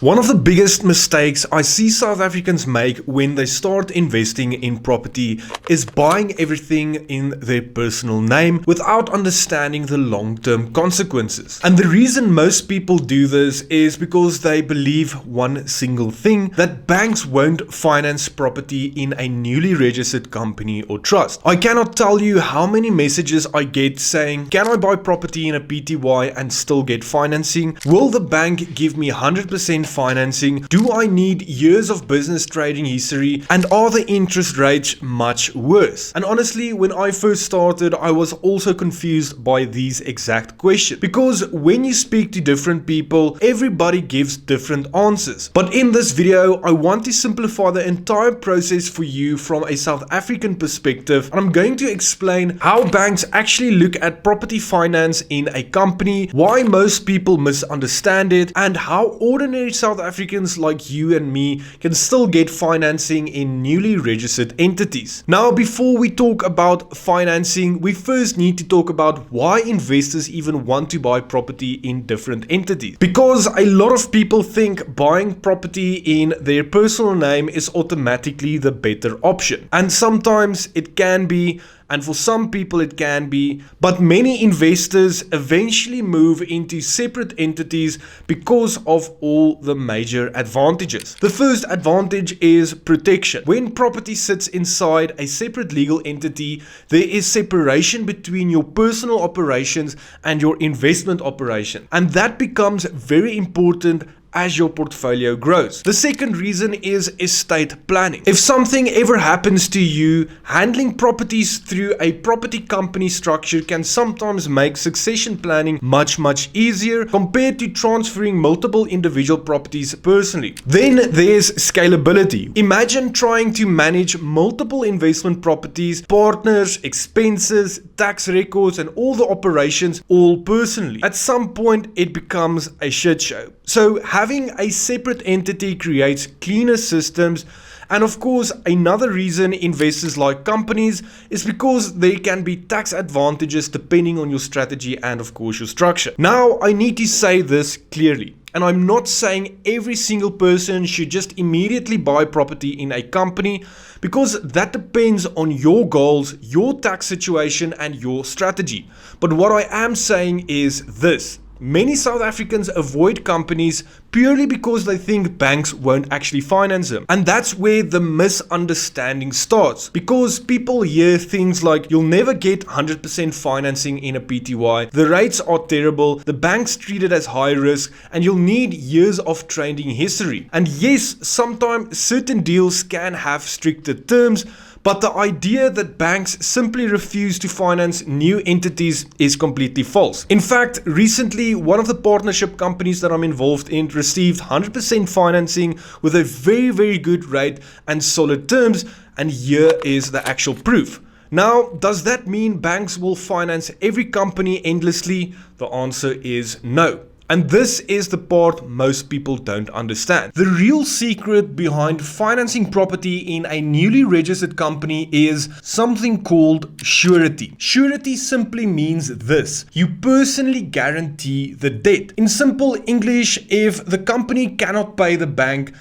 One of the biggest mistakes I see South Africans make when they start investing in property is buying everything in their personal name without understanding the long-term consequences. And the reason most people do this is because they believe one single thing, that banks won't finance property in a newly registered company or trust. I cannot tell you how many messages I get saying, can I buy property in a PTY and still get financing? Will the bank give me 100% financing? Do I need years of business trading history? And are the interest rates much worse? And honestly, when I first started, I was also confused by these exact questions, because when you speak to different people, everybody gives different answers. But in this video, I want to simplify the entire process for you from a South African perspective, and I'm going to explain how banks actually look at property finance in a company, why most people misunderstand it, and how ordinary South Africans like you and me can still get financing in newly registered entities. Now, before we talk about financing, we first need to talk about why investors even want to buy property in different entities. Because a lot of people think buying property in their personal name is automatically the better option. And sometimes it can be, and for some people it can be, but many investors eventually move into separate entities because of all the major advantages. The first advantage is protection. When property sits inside a separate legal entity, there is separation between your personal operations and your investment operation, and that becomes very important as your portfolio grows. The second reason is estate planning. If something ever happens to you, handling properties through a property company structure can sometimes make succession planning much easier compared to transferring multiple individual properties personally. Then there's scalability. Imagine trying to manage multiple investment properties, partners, expenses, tax records, and all the operations all personally. At some point, it becomes a shit show. So having a separate entity creates cleaner systems. And of course, another reason investors like companies is because there can be tax advantages depending on your strategy and of course your structure. Now, I need to say this clearly. And I'm not saying every single person should just immediately buy property in a company, because that depends on your goals, your tax situation, and your strategy. But what I am saying is this. Many South Africans avoid companies purely because they think banks won't actually finance them. And that's where the misunderstanding starts. Because people hear things like, you'll never get 100% financing in a PTY, the rates are terrible, the banks treat it as high risk, and you'll need years of trading history. And yes, sometimes certain deals can have stricter terms, but the idea that banks simply refuse to finance new entities is completely false. In fact, recently, one of the partnership companies that I'm involved in received 100% financing with a very good rate and solid terms, and here is the actual proof. Now, does that mean banks will finance every company endlessly? The answer is no. And this is the part most people don't understand. The real secret behind financing property in a newly registered company is something called surety. Surety simply means this: you personally guarantee the debt. In simple English, if the company cannot pay the bank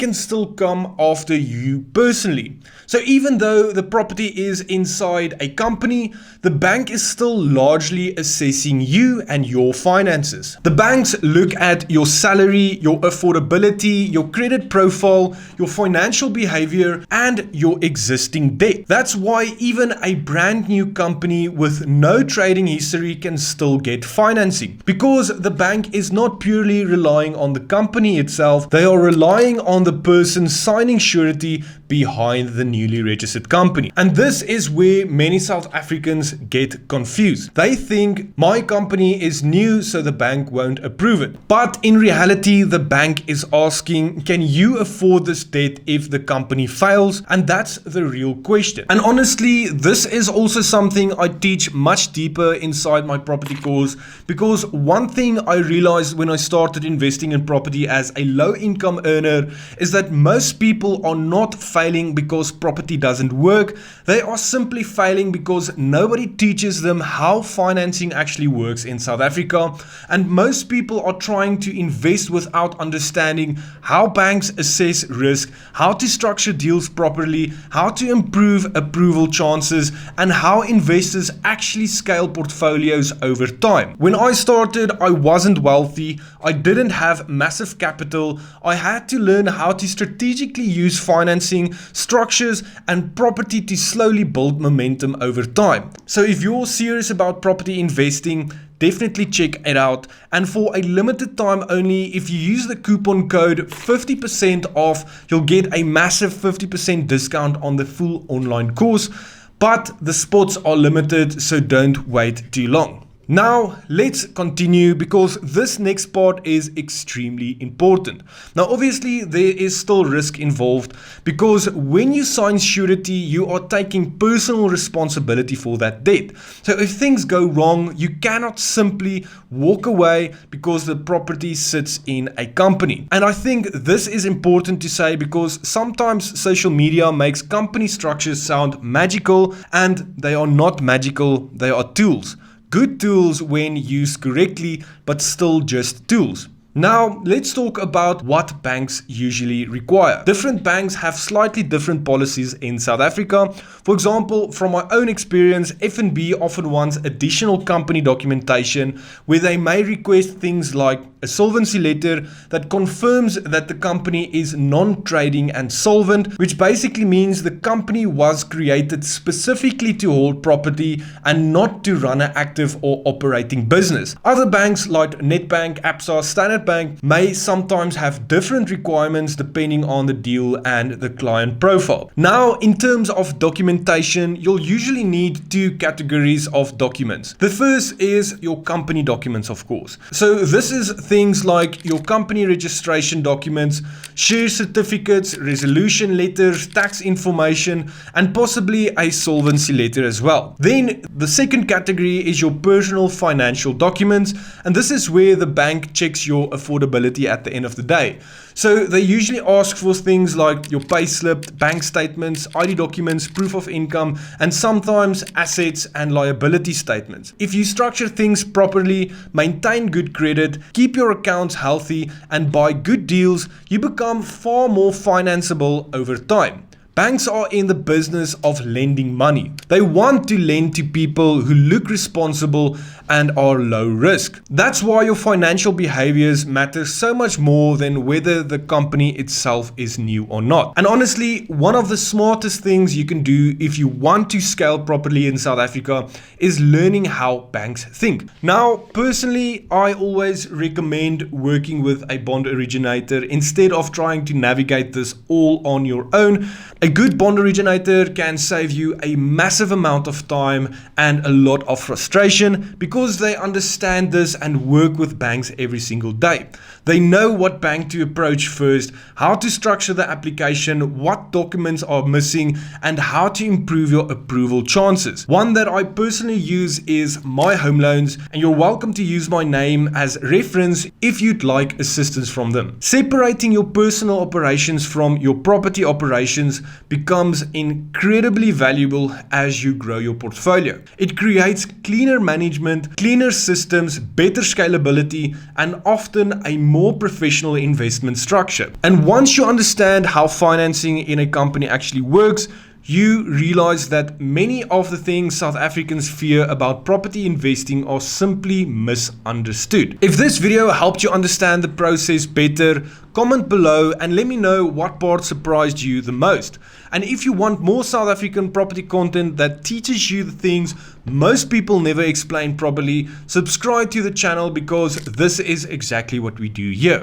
can still come after you personally. So even though the property is inside a company, the bank is still largely assessing you and your finances. The banks look at your salary, your affordability, your credit profile, your financial behavior, and your existing debt. That's why even a brand new company with no trading history can still get financing, because the bank is not purely relying on the company itself, they are relying on the person signing surety behind the newly registered company. And this is where many South Africans get confused. They think my company is new, so the bank won't approve it. But in reality, the bank is asking, can you afford this debt if the company fails? And that's the real question. And honestly, this is also something I teach much deeper inside my property course, because one thing I realized when I started investing in property as a low income earner is that most people are not failing because property doesn't work. They are simply failing because nobody teaches them how financing actually works in South Africa. And most people are trying to invest without understanding how banks assess risk, how to structure deals properly, how to improve approval chances, and how investors actually scale portfolios over time. When I started, I wasn't wealthy. I didn't have massive capital. I had to learn how to strategically use financing, structures, and property to slowly build momentum over time. So if you're serious about property investing, definitely check it out. And for a limited time only, if you use the coupon code 50% off, you'll get a massive 50% discount on the full online course. But the spots are limited, so don't wait too long. Now, let's continue because this next part is extremely important. Now, obviously, there is still risk involved because when you sign surety, you are taking personal responsibility for that debt. So if things go wrong, you cannot simply walk away because the property sits in a company. And I think this is important to say because sometimes social media makes company structures sound magical, and they are not magical, they are tools. Good tools when used correctly, but still just tools. Now, let's talk about what banks usually require. Different banks have slightly different policies in South Africa. For example, from my own experience, FNB often wants additional company documentation where they may request things like a solvency letter that confirms that the company is non-trading and solvent, which basically means the company was created specifically to hold property and not to run an active or operating business. Other banks like Nedbank, Absa, Standard Bank may sometimes have different requirements depending on the deal and the client profile. Now, in terms of documentation, you'll usually need two categories of documents. The first is your company documents, of course. So this is things like your company registration documents, share certificates, resolution letters, tax information, and possibly a solvency letter as well. Then the second category is your personal financial documents, and this is where the bank checks your affordability at the end of the day. So they usually ask for things like your payslip, bank statements, ID documents, proof of income, and sometimes assets and liability statements. If you structure things properly, maintain good credit, keep your accounts healthy, and buy good deals, you become far more financeable over time. Banks are in the business of lending money. They want to lend to people who look responsible and are low risk. That's why your financial behaviors matter so much more than whether the company itself is new or not. And honestly, one of the smartest things you can do if you want to scale properly in South Africa is learning how banks think. Now, personally, I always recommend working with a bond originator instead of trying to navigate this all on your own. A good bond originator can save you a massive amount of time and a lot of frustration because they understand this and work with banks every single day. They know what bank to approach first, how to structure the application, what documents are missing, and how to improve your approval chances. One that I personally use is My Home Loans, and you're welcome to use my name as reference if you'd like assistance from them. Separating your personal operations from your property operations becomes incredibly valuable as you grow your portfolio. It creates cleaner management, cleaner systems, better scalability, and often a more professional investment structure. And once you understand how financing in a company actually works, you realize that many of the things South Africans fear about property investing are simply misunderstood. If this video helped you understand the process better, comment below and let me know what part surprised you the most. And if you want more South African property content that teaches you the things most people never explain properly, subscribe to the channel because this is exactly what we do here.